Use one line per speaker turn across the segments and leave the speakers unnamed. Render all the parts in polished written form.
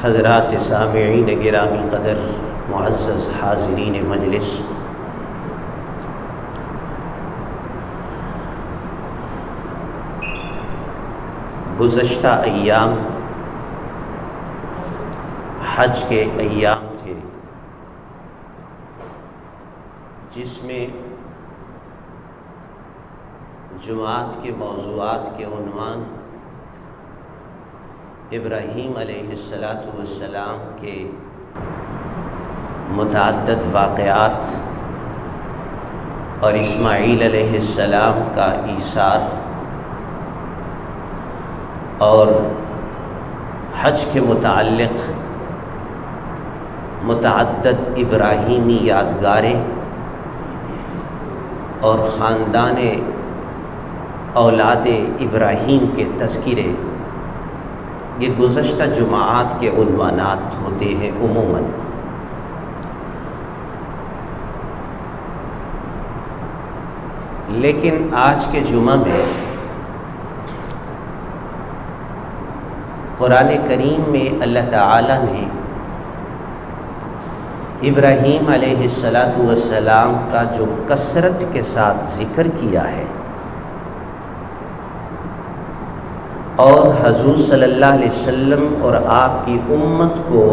حضرات سامعین گرامی قدر، معزز حاضرین مجلس، گزشتہ ایام حج کے ایام تھے، جس میں جمعات کے موضوعات کے عنوان ابراہیم علیہ السلام کے متعدد واقعات اور اسماعیل علیہ السلام کا ایثار اور حج کے متعلق متعدد ابراہیمی یادگاریں اور خاندان اولاد ابراہیم کے تذکرے، یہ گزشتہ جمعات کے عنوانات ہوتے ہیں عموماً۔ لیکن آج کے جمعہ میں قرآن کریم میں اللہ تعالیٰ نے ابراہیم علیہ السلام کا جو کثرت کے ساتھ ذکر کیا ہے اور حضور صلی اللہ علیہ وسلم اور آپ کی امت کو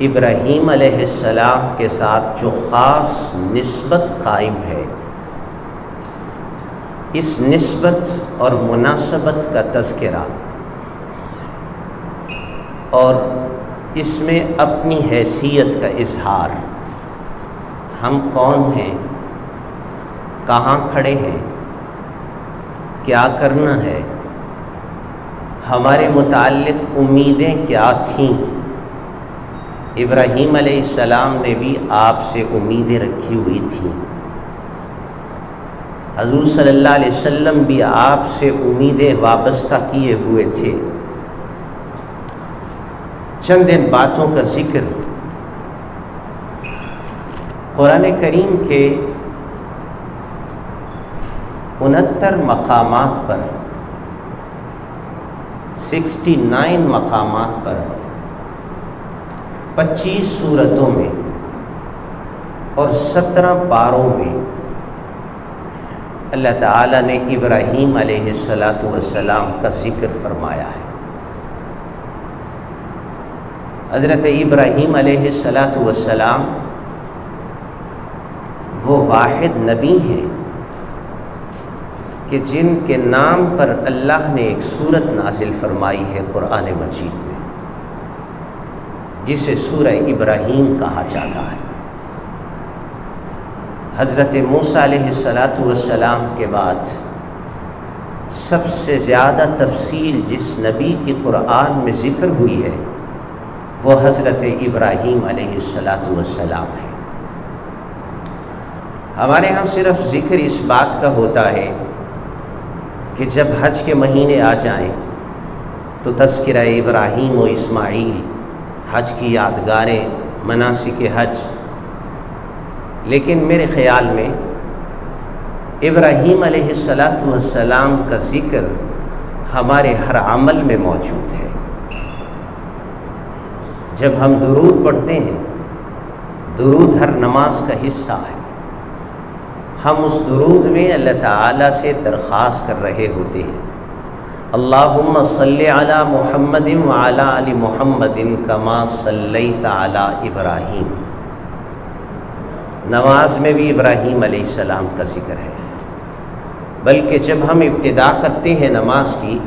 ابراہیم علیہ السلام کے ساتھ جو خاص نسبت قائم ہے، اس نسبت اور مناسبت کا تذکرہ اور اس میں اپنی حیثیت کا اظہار، ہم کون ہیں، کہاں کھڑے ہیں، کیا کرنا ہے، ہمارے متعلق امیدیں کیا تھیں۔ ابراہیم علیہ السلام نے بھی آپ سے امیدیں رکھی ہوئی تھیں، حضور صلی اللہ علیہ وسلم بھی آپ سے امیدیں وابستہ کیے ہوئے تھے۔ چند ان باتوں کا ذکر قرآن کریم کے 69 مقامات پر، 69 مقامات پر 25 سورتوں میں اور 17 پاروں میں اللہ تعالیٰ نے ابراہیم علیہ السلام کا ذکر فرمایا ہے۔ حضرت ابراہیم علیہ السلام وہ واحد نبی ہیں کہ جن کے نام پر اللہ نے ایک سورت نازل فرمائی ہے قرآن مجید میں، جسے سورہ ابراہیم کہا جاتا ہے۔ حضرت موسیٰ علیہ السلام کے بعد سب سے زیادہ تفصیل جس نبی کی قرآن میں ذکر ہوئی ہے وہ حضرت ابراہیم علیہ السلام ہے۔ ہمارے ہاں صرف ذکر اس بات کا ہوتا ہے کہ جب حج کے مہینے آ جائیں تو تذکرہ ابراہیم و اسماعیل، حج کی یادگاریں، مناسک حج۔ لیکن میرے خیال میں ابراہیم علیہ السلام کا ذکر ہمارے ہر عمل میں موجود ہے۔ جب ہم درود پڑھتے ہیں، درود ہر نماز کا حصہ ہے، ہم اس درود میں اللہ تعالیٰ سے درخواست کر رہے ہوتے ہیں، اللہم صلی علی محمد وعلی آل محمد کما صلیت علی ابراہیم۔ نماز میں بھی ابراہیم علیہ السلام کا ذکر ہے، بلکہ جب ہم ابتدا کرتے ہیں نماز کی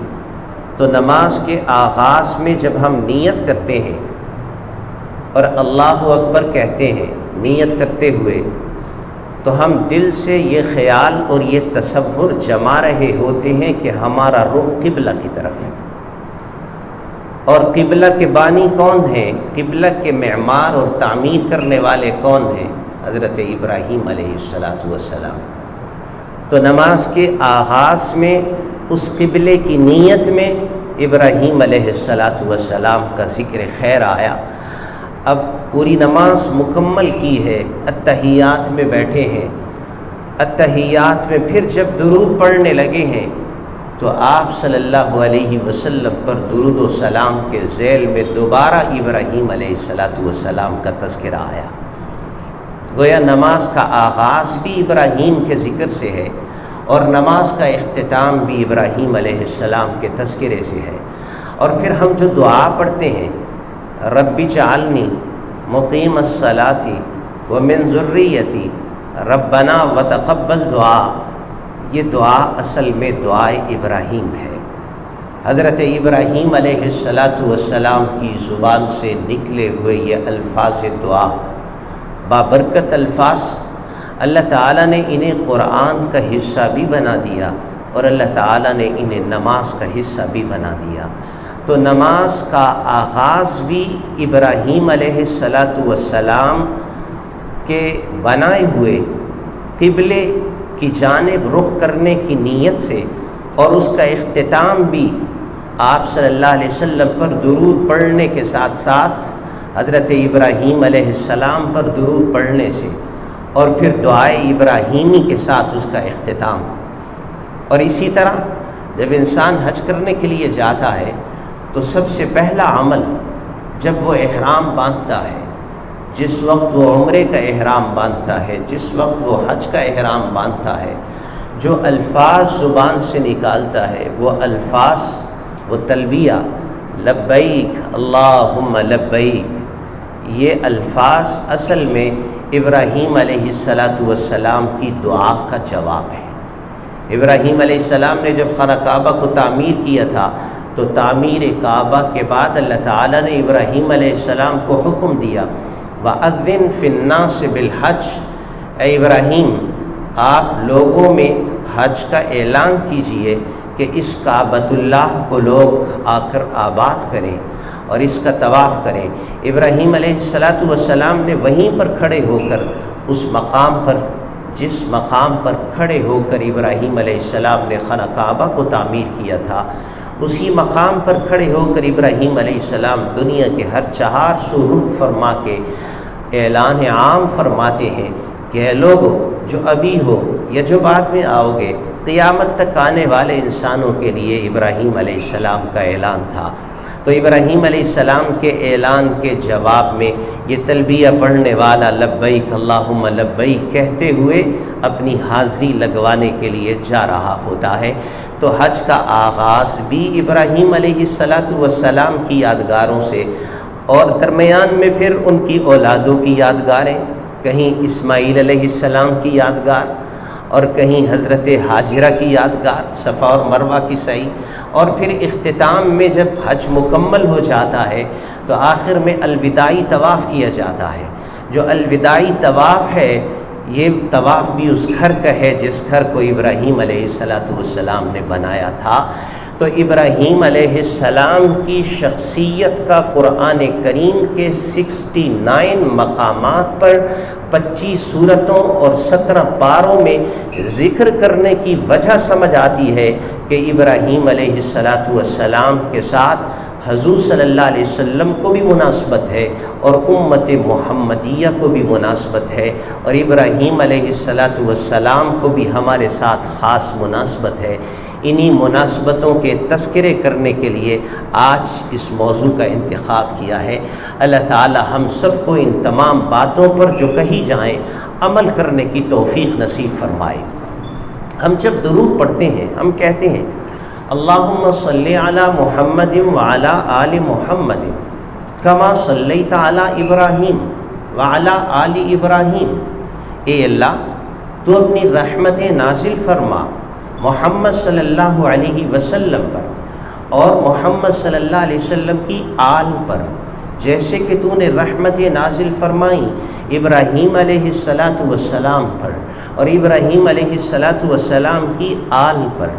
تو نماز کے آغاز میں جب ہم نیت کرتے ہیں اور اللہ اکبر کہتے ہیں نیت کرتے ہوئے، تو ہم دل سے یہ خیال اور یہ تصور جما رہے ہوتے ہیں کہ ہمارا رخ قبلہ کی طرف ہے، اور قبلہ کے بانی کون ہیں، قبلہ کے معمار اور تعمیر کرنے والے کون ہیں، حضرت ابراہیم علیہ السلام۔ تو نماز کے آغاز میں اس قبلے کی نیت میں ابراہیم علیہ السلام کا ذکر خیر آیا۔ اب پوری نماز مکمل کی ہے، اتحیات میں بیٹھے ہیں، اتحیات میں پھر جب درود پڑھنے لگے ہیں تو آپ صلی اللہ علیہ وسلم پر درود و سلام کے ذیل میں دوبارہ ابراہیم علیہ السلام کا تذکرہ آیا۔ گویا نماز کا آغاز بھی ابراہیم کے ذکر سے ہے اور نماز کا اختتام بھی ابراہیم علیہ السلام کے تذکرے سے ہے۔ اور پھر ہم جو دعا پڑھتے ہیں رب اجعلنی مقیم الصلاۃ ومن ذریتی ربنا وتقبل دعا، یہ دعا اصل میں دعائے ابراہیم ہے۔ حضرت ابراہیم علیہ السلام کی زبان سے نکلے ہوئے یہ الفاظ دعا بابرکت الفاظ، اللہ تعالیٰ نے انہیں قرآن کا حصہ بھی بنا دیا اور اللہ تعالیٰ نے انہیں نماز کا حصہ بھی بنا دیا۔ تو نماز کا آغاز بھی ابراہیم علیہ السلام کے بنائے ہوئے قبلے کی جانب رخ کرنے کی نیت سے، اور اس کا اختتام بھی آپ صلی اللہ علیہ وسلم پر درود پڑھنے کے ساتھ ساتھ حضرت ابراہیم علیہ السلام پر درود پڑھنے سے، اور پھر دعائے ابراہیمی کے ساتھ اس کا اختتام۔ اور اسی طرح جب انسان حج کرنے کے لیے جاتا ہے تو سب سے پہلا عمل جب وہ احرام باندھتا ہے، جس وقت وہ عمرے کا احرام باندھتا ہے، جس وقت وہ حج کا احرام باندھتا ہے، جو الفاظ زبان سے نکالتا ہے وہ الفاظ، وہ تلبیہ لبیک اللہم لبیک، یہ الفاظ اصل میں ابراہیم علیہ السلام کی دعا کا جواب ہے۔ ابراہیم علیہ السلام نے جب خانہ کعبہ کو تعمیر کیا تھا تو تعمیر کعبہ کے بعد اللہ تعالیٰ نے ابراہیم علیہ السلام کو حکم دیا وَأَذِّن فِي النَّاسِ بِالْحَجِّ، اے ابراہیم آپ لوگوں میں حج کا اعلان کیجئے کہ اس کعبۃ اللہ کو لوگ آ کر آباد کریں اور اس کا طواف کریں۔ ابراہیم علیہ السلام نے وہیں پر کھڑے ہو کر اس مقام پر، جس مقام پر کھڑے ہو کر ابراہیم علیہ السلام نے خانہ کعبہ کو تعمیر کیا تھا، اسی مقام پر کھڑے ہو کر ابراہیم علیہ السلام دنیا کے ہر 400 رخ فرما کے اعلان عام فرماتے ہیں کہ اے لوگو جو ابھی ہو یا جو بعد میں آؤ گے، قیامت تک آنے والے انسانوں کے لیے ابراہیم علیہ السلام کا اعلان تھا۔ تو ابراہیم علیہ السلام کے اعلان کے جواب میں یہ تلبیہ پڑھنے والا لبیک اللہم لبیک کہتے ہوئے اپنی حاضری لگوانے کے لیے جا رہا ہوتا ہے۔ تو حج کا آغاز بھی ابراہیم علیہ السلام کی یادگاروں سے، اور درمیان میں پھر ان کی اولادوں کی یادگاریں، کہیں اسماعیل علیہ السلام کی یادگار اور کہیں حضرت حاجرہ کی یادگار، صفا اور مروہ کی سعی، اور پھر اختتام میں جب حج مکمل ہو جاتا ہے تو آخر میں الوداعی طواف کیا جاتا ہے۔ جو الوداعی طواف ہے یہ طواف بھی اس گھر کا ہے جس گھر کو ابراہیم علیہ السلام نے بنایا تھا۔ تو ابراہیم علیہ السلام کی شخصیت کا قرآن کریم کے 69 مقامات پر 25 سورتوں اور 17 پاروں میں ذکر کرنے کی وجہ سمجھ آتی ہے کہ ابراہیم علیہ السلام کے ساتھ حضور صلی اللہ علیہ وسلم کو بھی مناسبت ہے اور امت محمدیہ کو بھی مناسبت ہے، اور ابراہیم علیہ السلام کو بھی ہمارے ساتھ خاص مناسبت ہے۔ انہی مناسبتوں کے تذکرے کرنے کے لیے آج اس موضوع کا انتخاب کیا ہے۔ اللہ تعالی ہم سب کو ان تمام باتوں پر جو کہی جائیں عمل کرنے کی توفیق نصیب فرمائے۔ ہم جب درود پڑھتے ہیں ہم کہتے ہیں اللہم صلی علی محمد وعلی آل محمد کما صلیت علی ابراہیم وعلی آل ابراہیم، اے اللہ تو اپنی رحمت نازل فرما محمد صلی اللہ علیہ وسلم پر اور محمد صلی اللہ علیہ وسلم کی آل پر، جیسے کہ تو نے رحمت نازل فرمائی ابراہیم علیہ السلام پر اور ابراہیم علیہ السلام کی آل پر،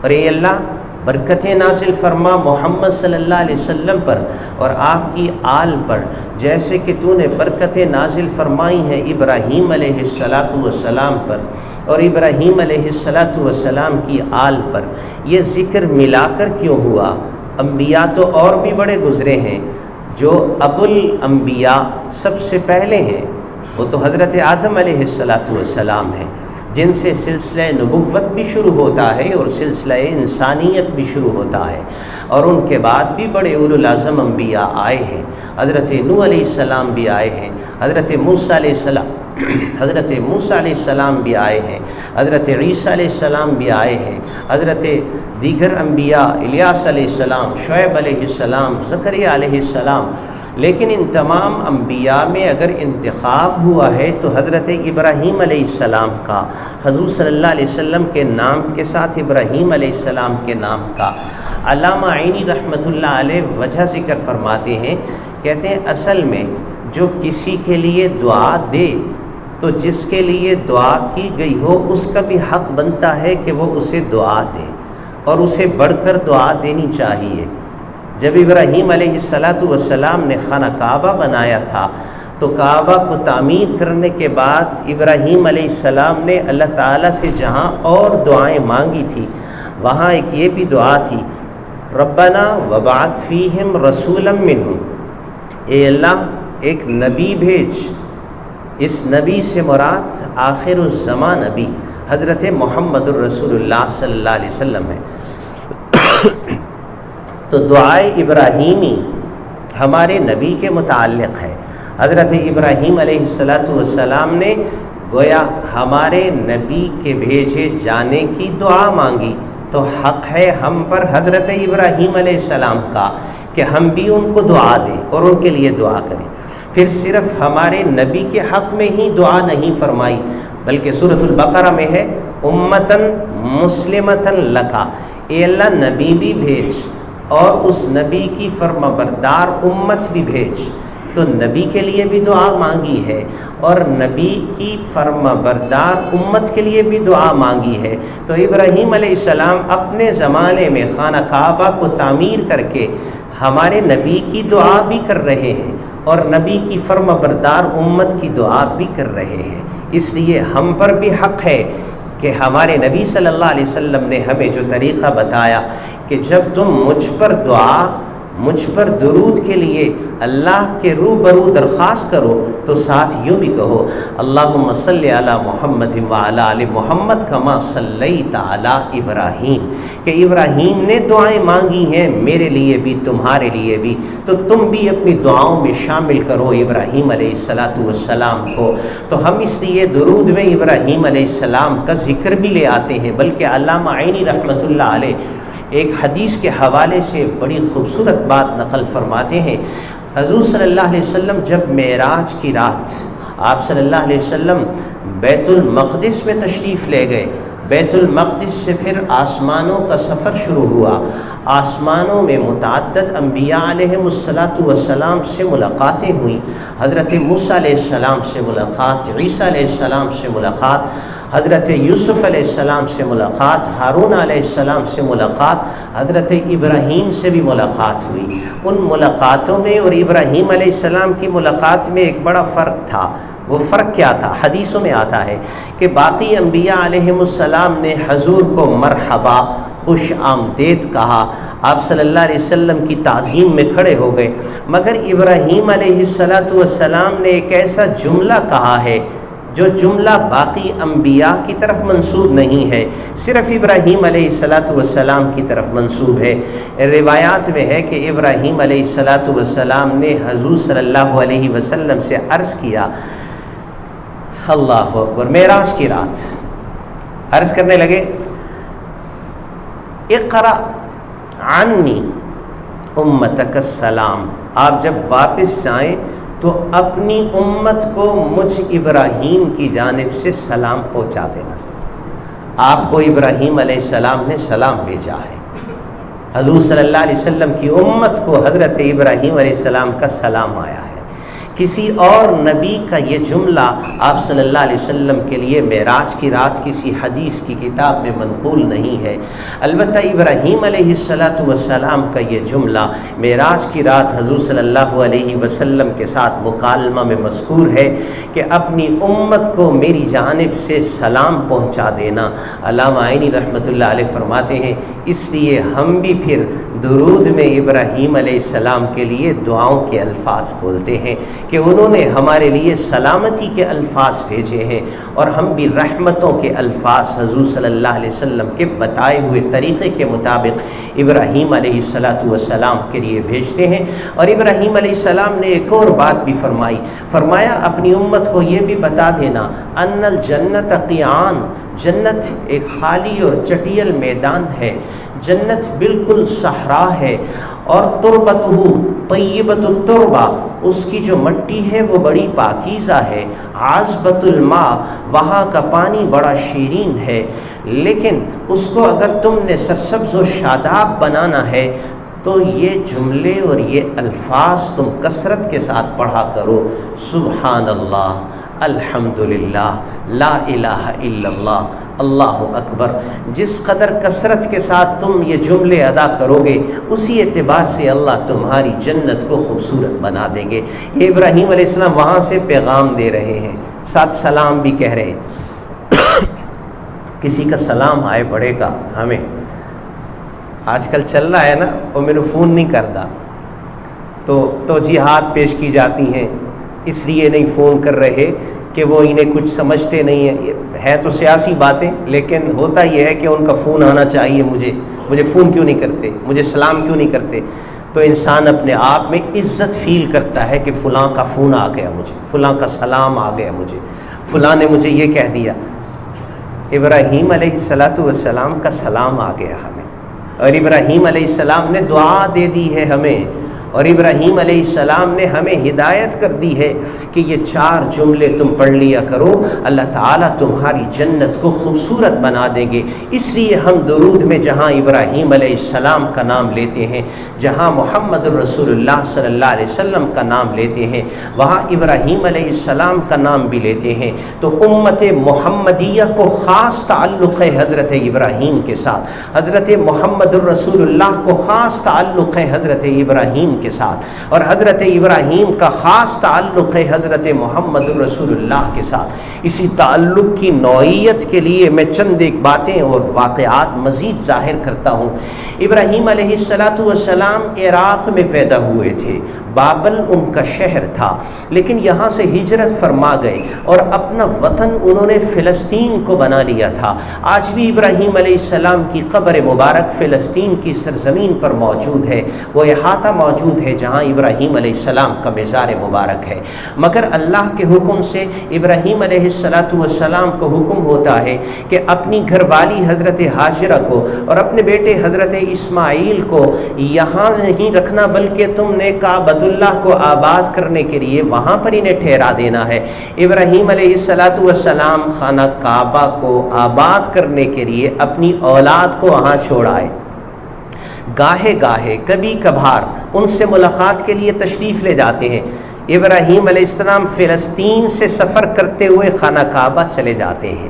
اور اے اللہ برکتیں نازل فرما محمد صلی اللہ علیہ وسلم پر اور آپ کی آل پر، جیسے کہ تو نے برکتیں نازل فرمائی ہیں ابراہیم علیہ السلام پر اور ابراہیم علیہ السلام کی آل پر۔ یہ ذکر ملا کر کیوں ہوا؟ انبیاء تو اور بھی بڑے گزرے ہیں، جو ابو الانبیاء سب سے پہلے ہیں وہ تو حضرت آدم علیہ السلام ہیں، جن سے سلسلہ نبوت بھی شروع ہوتا ہے اور سلسلہ انسانیت بھی شروع ہوتا ہے، اور ان کے بعد بھی بڑے اولو العزم انبیاء آئے ہیں۔ حضرت نوح علیہ السلام بھی آئے ہیں، حضرت موسیٰ علیہ السلام بھی آئے ہیں، حضرت عیسیٰ علیہ السلام بھی آئے ہیں، حضرت دیگر انبیاء الیاس علیہ السلام، شعیب علیہ السلام، زکریا علیہ السلام۔ لیکن ان تمام انبیاء میں اگر انتخاب ہوا ہے تو حضرت ابراہیم علیہ السلام کا، حضور صلی اللہ علیہ وسلم کے نام کے ساتھ ابراہیم علیہ السلام کے نام کا۔ علامہ عینی رحمۃ اللہ علیہ وجہ ذکر فرماتے ہیں، کہتے ہیں اصل میں جو کسی کے لیے دعا دے تو جس کے لیے دعا کی گئی ہو اس کا بھی حق بنتا ہے کہ وہ اسے دعا دے، اور اسے بڑھ کر دعا دینی چاہیے۔ جب ابراہیم علیہ السلام نے خانہ کعبہ بنایا تھا تو کعبہ کو تعمیر کرنے کے بعد ابراہیم علیہ السلام نے اللہ تعالیٰ سے جہاں اور دعائیں مانگی تھی وہاں ایک یہ بھی دعا تھی، ربنا وبعث فیہم رسولا منہم، اے اللہ ایک نبی بھیج۔ اس نبی سے مراد آخر الزمان نبی حضرت محمد الرسول اللہ صلی اللہ علیہ وسلم ہے۔ تو دعائے ابراہیمی ہمارے نبی کے متعلق ہے۔ حضرت ابراہیم علیہ السلام نے گویا ہمارے نبی کے بھیجے جانے کی دعا مانگی، تو حق ہے ہم پر حضرت ابراہیم علیہ السلام کا کہ ہم بھی ان کو دعا دیں اور ان کے لیے دعا کریں۔ پھر صرف ہمارے نبی کے حق میں ہی دعا نہیں فرمائی، بلکہ سورۃ البقرہ میں ہے امتن مسلمتن لکا، اے اللہ نبی بھی بھیج اور اس نبی کی فرما بردار امت بھی بھیج۔ تو نبی کے لیے بھی دعا مانگی ہے اور نبی کی فرما بردار امت کے لیے بھی دعا مانگی ہے۔ تو ابراہیم علیہ السلام اپنے زمانے میں خانہ کعبہ کو تعمیر کر کے ہمارے نبی کی دعا بھی کر رہے ہیں اور نبی کی فرما بردار امت کی دعا بھی کر رہے ہیں۔ اس لیے ہم پر بھی حق ہے کہ ہمارے نبی صلی اللہ علیہ وسلم نے ہمیں جو طریقہ بتایا کہ جب تم مجھ پر دعا، مجھ پر درود کے لیے اللہ کے روبرو درخواست کرو تو ساتھ یوں بھی کہو اللہم صلی علی محمد وعلی آل محمد کما صلیت علی ابراہیم، کہ ابراہیم نے دعائیں مانگی ہیں میرے لیے بھی تمہارے لیے بھی، تو تم بھی اپنی دعاؤں میں شامل کرو ابراہیم علیہ السلام کو۔ تو ہم اس لیے درود میں ابراہیم علیہ السلام کا ذکر بھی لے آتے ہیں، بلکہ علامہ عینی رحمۃ اللہ علیہ ایک حدیث کے حوالے سے بڑی خوبصورت بات نقل فرماتے ہیں۔ حضور صلی اللہ علیہ وسلم جب معراج کی رات آپ صلی اللہ علیہ وسلم بیت المقدس میں تشریف لے گئے، بیت المقدس سے پھر آسمانوں کا سفر شروع ہوا، آسمانوں میں متعدد انبیاء علیہم السلام سے ملاقاتیں ہوئیں، حضرت موسیٰ علیہ السلام سے ملاقات، عیسیٰ علیہ السلام سے ملاقات، حضرت یوسف علیہ السلام سے ملاقات، ہارون علیہ السلام سے ملاقات، حضرت ابراہیم سے بھی ملاقات ہوئی۔ ان ملاقاتوں میں اور ابراہیم علیہ السلام کی ملاقات میں ایک بڑا فرق تھا۔ وہ فرق کیا تھا؟ حدیثوں میں آتا ہے کہ باقی انبیاء علیہم السلام نے حضور کو مرحبا، خوش آمدید کہا، آپ صلی اللہ علیہ وسلم کی تعظیم میں کھڑے ہو گئے، مگر ابراہیم علیہ السلام نے ایک ایسا جملہ کہا ہے جو جملہ باقی انبیاء کی طرف منسوب نہیں ہے، صرف ابراہیم علیہ السلام کی طرف منسوب ہے۔ روایات میں ہے کہ ابراہیم علیہ السلام نے حضور صلی اللہ علیہ وسلم سے عرض کیا، اللہ اکبر، معراج کی رات عرض کرنے لگے، اقرأ عنی امتک السلام، آپ جب واپس جائیں تو اپنی امت کو مجھ ابراہیم کی جانب سے سلام پہنچا دینا۔ آپ کو ابراہیم علیہ السلام نے سلام بھیجا ہے، حضور صلی اللہ علیہ وسلم کی امت کو حضرت ابراہیم علیہ السلام کا سلام آیا ہے۔ کسی اور نبی کا یہ جملہ آپ صلی اللہ علیہ وسلم کے لیے معراج کی رات کسی حدیث کی کتاب میں منقول نہیں ہے، البتہ ابراہیم علیہ السلام کا یہ جملہ معراج کی رات حضور صلی اللہ علیہ وسلم کے ساتھ مکالمہ میں مذکور ہے کہ اپنی امت کو میری جانب سے سلام پہنچا دینا۔ علامہ عینی رحمۃ اللہ علیہ فرماتے ہیں اس لیے ہم بھی پھر درود میں ابراہیم علیہ السلام کے لیے دعاؤں کے الفاظ بولتے ہیں کہ انہوں نے ہمارے لیے سلامتی کے الفاظ بھیجے ہیں، اور ہم بھی رحمتوں کے الفاظ حضور صلی اللہ علیہ وسلم کے بتائے ہوئے طریقے کے مطابق ابراہیم علیہ السلام کے لیے بھیجتے ہیں۔ اور ابراہیم علیہ السلام نے ایک اور بات بھی فرمایا اپنی امت کو یہ بھی بتا دینا، ان الجنت قیعان، جنت ایک خالی اور چٹیل میدان ہے، جنت بالکل صحرا ہے، اور تربتہ طیبۃ التربہ، اس کی جو مٹی ہے وہ بڑی پاکیزہ ہے، عذبۃ الماء، وہاں کا پانی بڑا شیرین ہے، لیکن اس کو اگر تم نے سرسبز و شاداب بنانا ہے تو یہ جملے اور یہ الفاظ تم کثرت کے ساتھ پڑھا کرو، سبحان اللہ، الحمدللہ، لا الہ الا اللہ، اللہ اکبر۔ جس قدر کثرت کے ساتھ تم یہ جملے ادا کرو گے اسی اعتبار سے اللہ تمہاری جنت کو خوبصورت بنا دیں گے۔ یہ ابراہیم علیہ السلام وہاں سے پیغام دے رہے ہیں، ساتھ سلام بھی کہہ رہے ہیں۔ کسی کا سلام آئے بڑے کا، ہمیں آج کل چل رہا ہے نا، وہ میرے فون نہیں کرتا تو توجیحات پیش کی جاتی ہیں، اس لیے نہیں فون کر رہے کہ وہ انہیں کچھ سمجھتے نہیں ہیں۔ یہ ہے تو سیاسی باتیں، لیکن ہوتا یہ ہے کہ ان کا فون آنا چاہیے، مجھے فون کیوں نہیں کرتے، مجھے سلام کیوں نہیں کرتے۔ تو انسان اپنے آپ میں عزت فیل کرتا ہے کہ فلاں کا فون آ گیا مجھے، فلاں کا سلام آ گیا مجھے، فلاں نے مجھے یہ کہہ دیا۔ ابراہیم علیہ السلام کا سلام آ گیا ہمیں، اور ابراہیم علیہ السلام نے دعا دے دی ہے ہمیں، اور ابراہیم علیہ السلام نے ہمیں ہدایت کر دی ہے کہ یہ 4 جملے تم پڑھ لیا کرو، اللہ تعالیٰ تمہاری جنت کو خوبصورت بنا دیں گے۔ اس لیے ہم درود میں جہاں ابراہیم علیہ السلام کا نام لیتے ہیں، جہاں محمد الرسول اللہ صلی اللہ علیہ وسلم کا نام لیتے ہیں، وہاں ابراہیم علیہ السلام کا نام بھی لیتے ہیں، تو امت محمدیہ کو خاص تعلق ہے حضرت ابراہیم کے ساتھ، حضرت محمد الرسول اللہ کو خاص تعلق ہے حضرت ابراہیم کے ساتھ، اور حضرت ابراہیم کا خاص تعلق ہے حضرت محمد الرسول اللہ کے ساتھ۔ اسی تعلق کی نوعیت کے لیے میں چند ایک باتیں اور واقعات مزید ظاہر کرتا ہوں۔ ابراہیم علیہ السلام عراق میں پیدا ہوئے تھے، بابل ان کا شہر تھا، لیکن یہاں سے ہجرت فرما گئے اور اپنا وطن انہوں نے فلسطین کو بنا لیا تھا۔ آج بھی ابراہیم علیہ السلام کی قبر مبارک فلسطین کی سرزمین پر موجود ہے، وہ احاطہ موجود ہے جہاں ابراہیم علیہ السلام کا مزار مبارک ہے۔ مگر اللہ کے حکم سے ابراہیم علیہ السلام کو حکم ہوتا ہے کہ اپنی گھر والی حضرت ہاجرہ کو اور اپنے بیٹے حضرت اسماعیل کو یہاں نہیں رکھنا، بلکہ تم نے کعبۃ اللہ کو آباد کرنے کے لیے وہاں پر انہیں ٹھہرا دینا ہے۔ ابراہیم علیہ السلام خانہ کعبہ کو آباد کرنے کے لیے اپنی اولاد کو وہاں چھوڑائے، گاہے گاہے کبھی کبھار ان سے ملاقات کے لیے تشریف لے جاتے ہیں۔ ابراہیم علیہ السلام فلسطین سے سفر کرتے ہوئے خانہ کعبہ چلے جاتے ہیں،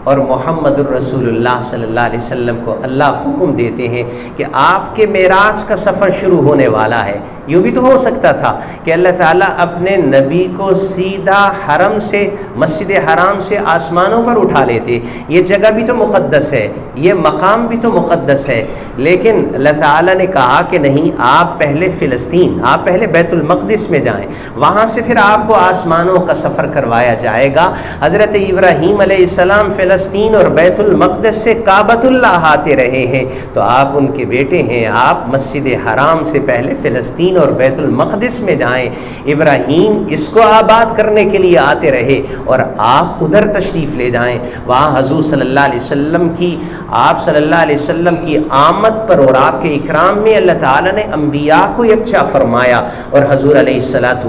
اور محمد الرسول اللہ صلی اللہ علیہ وسلم کو اللہ حکم دیتے ہیں کہ آپ کے معراج کا سفر شروع ہونے والا ہے۔ یوں بھی تو ہو سکتا تھا کہ اللہ تعالیٰ اپنے نبی کو سیدھا حرم سے، مسجد حرام سے آسمانوں پر اٹھا لیتے، یہ جگہ بھی تو مقدس ہے، یہ مقام بھی تو مقدس ہے، لیکن اللہ تعالیٰ نے کہا کہ نہیں، آپ پہلے فلسطین، آپ پہلے بیت المقدس میں جائیں، وہاں سے پھر آپ کو آسمانوں کا سفر کروایا جائے گا۔ حضرت ابراہیم علیہ السلام فلسطین اور بیت المقدس سے کعبۃ اللہ آتے رہے ہیں، تو آپ ان کے بیٹے ہیں، آپ مسجد حرام سے پہلے فلسطین اور بیت المقدس میں جائیں۔ ابراہیم اس کو آباد کرنے کے لیے آتے رہے اور آپ ادھر تشریف لے جائیں۔ وہاں حضور صلی اللہ علیہ وسلم کی، آپ صلی اللہ علیہ وسلم کی آمد پر اور آپ کے اکرام میں اللہ تعالیٰ نے انبیاء کو یکجا فرمایا، اور حضور علیہ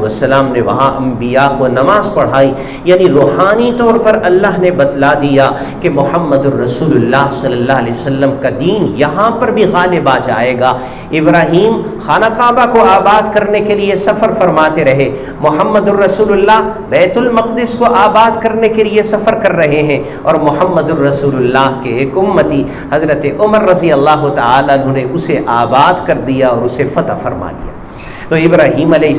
السلام نے وہاں انبیاء کو نماز پڑھائی، یعنی روحانی طور پر اللہ نے بتلا دیا کہ محمد الرسول اللہ صلی اللہ علیہ وسلم کا دین یہاں پر بھی غالب آ جائے گا۔ ابراہیم خانہ کعبہ کو آباد کرنے کے لیے سفر فرماتے رہے، محمد الرسول اللہ بیت المقدس کو آباد کرنے کے لیے سفر کر رہے ہیں، اور محمد الرسول اللہ کے ایک امتی حضرت عمر رضی اللہ تعالیٰ عنہ نے اسے آباد کر دیا اور اسے فتح فرما لیا۔ تو ابراہیم علیہ